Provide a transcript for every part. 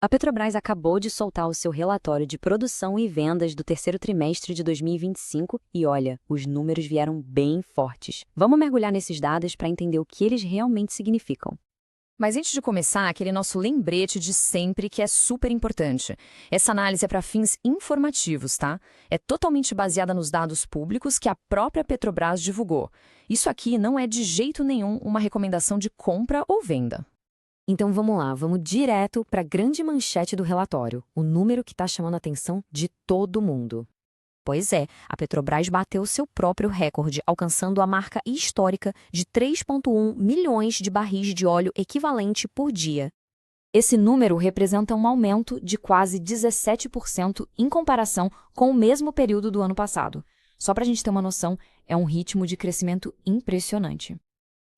A Petrobras acabou de soltar o seu relatório de produção e vendas do terceiro trimestre de 2025 e olha, os números vieram bem fortes. Vamos mergulhar nesses dados para entender o que eles realmente significam. Mas antes de começar, aquele nosso lembrete de sempre que é super importante. Essa análise é para fins informativos, tá? É totalmente baseada nos dados públicos que a própria Petrobras divulgou. Isso aqui não é de jeito nenhum uma recomendação de compra ou venda. Então vamos lá, vamos direto para a grande manchete do relatório, o número que está chamando a atenção de todo mundo. Pois é, a Petrobras bateu seu próprio recorde, alcançando a marca histórica de 3,1 milhões de barris de óleo equivalente por dia. Esse número representa um aumento de quase 17% em comparação com o mesmo período do ano passado. Só para a gente ter uma noção, é um ritmo de crescimento impressionante.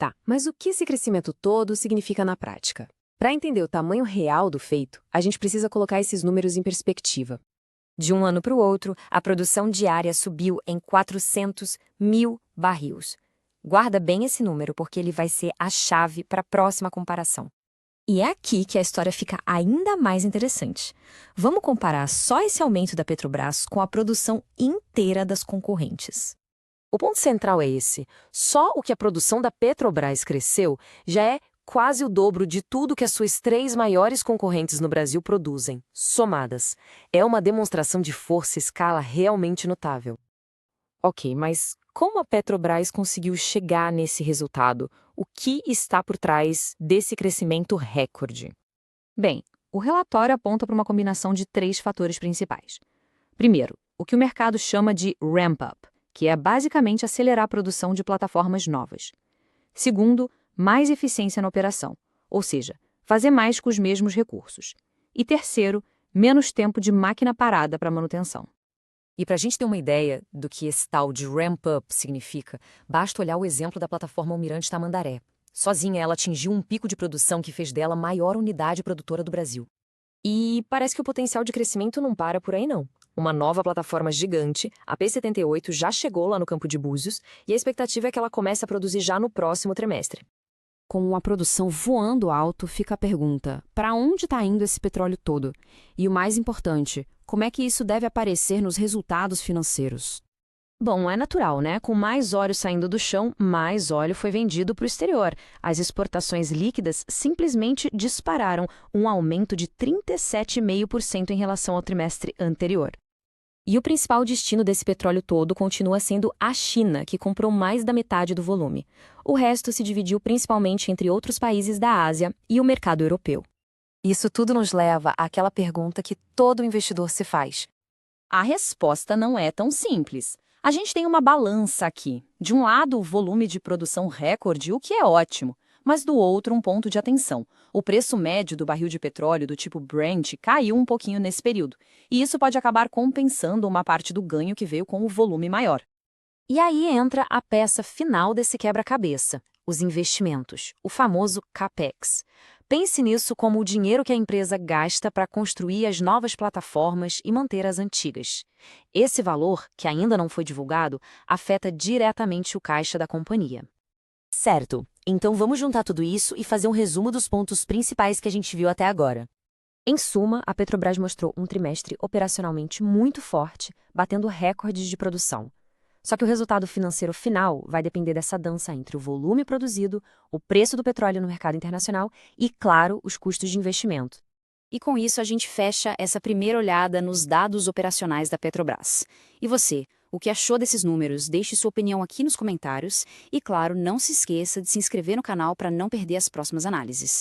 Tá, mas o que esse crescimento todo significa na prática? Para entender o tamanho real do feito, a gente precisa colocar esses números em perspectiva. De um ano para o outro, a produção diária subiu em 400 mil barris. Guarda bem esse número, porque ele vai ser a chave para a próxima comparação. E é aqui que a história fica ainda mais interessante. Vamos comparar só esse aumento da Petrobras com a produção inteira das concorrentes. O ponto central é esse: só o que a produção da Petrobras cresceu já é quase o dobro de tudo que as suas três maiores concorrentes no Brasil produzem, somadas. É uma demonstração de força e escala realmente notável. Ok, mas como a Petrobras conseguiu chegar nesse resultado? O que está por trás desse crescimento recorde? Bem, o relatório aponta para uma combinação de três fatores principais. Primeiro, o que o mercado chama de ramp-up, que é basicamente acelerar a produção de plataformas novas. Segundo, mais eficiência na operação, ou seja, fazer mais com os mesmos recursos. E terceiro, menos tempo de máquina parada para manutenção. E para a gente ter uma ideia do que esse tal de ramp-up significa, basta olhar o exemplo da plataforma Almirante Tamandaré. Sozinha, ela atingiu um pico de produção que fez dela a maior unidade produtora do Brasil. E parece que o potencial de crescimento não para por aí, não. Uma nova plataforma gigante, a P-78, já chegou lá no Campo de Búzios e a expectativa é que ela comece a produzir já no próximo trimestre. Com a produção voando alto, fica a pergunta: para onde está indo esse petróleo todo? E o mais importante, como é que isso deve aparecer nos resultados financeiros? Bom, é natural, né? Com mais óleo saindo do chão, mais óleo foi vendido para o exterior. As exportações líquidas simplesmente dispararam, um aumento de 37,5% em relação ao trimestre anterior. E o principal destino desse petróleo todo continua sendo a China, que comprou mais da metade do volume. O resto se dividiu principalmente entre outros países da Ásia e o mercado europeu. Isso tudo nos leva àquela pergunta que todo investidor se faz. A resposta não é tão simples. A gente tem uma balança aqui. De um lado, o volume de produção recorde, o que é ótimo, mas do outro, um ponto de atenção. O preço médio do barril de petróleo do tipo Brent caiu um pouquinho nesse período, e isso pode acabar compensando uma parte do ganho que veio com o volume maior. E aí entra a peça final desse quebra-cabeça, os investimentos, o famoso CAPEX. Pense nisso como o dinheiro que a empresa gasta para construir as novas plataformas e manter as antigas. Esse valor, que ainda não foi divulgado, afeta diretamente o caixa da companhia. Certo, então vamos juntar tudo isso e fazer um resumo dos pontos principais que a gente viu até agora. Em suma, a Petrobras mostrou um trimestre operacionalmente muito forte, batendo recordes de produção. Só que o resultado financeiro final vai depender dessa dança entre o volume produzido, o preço do petróleo no mercado internacional e, claro, os custos de investimento. E com isso a gente fecha essa primeira olhada nos dados operacionais da Petrobras. E você, o que achou desses números? Deixe sua opinião aqui nos comentários e, claro, não se esqueça de se inscrever no canal para não perder as próximas análises.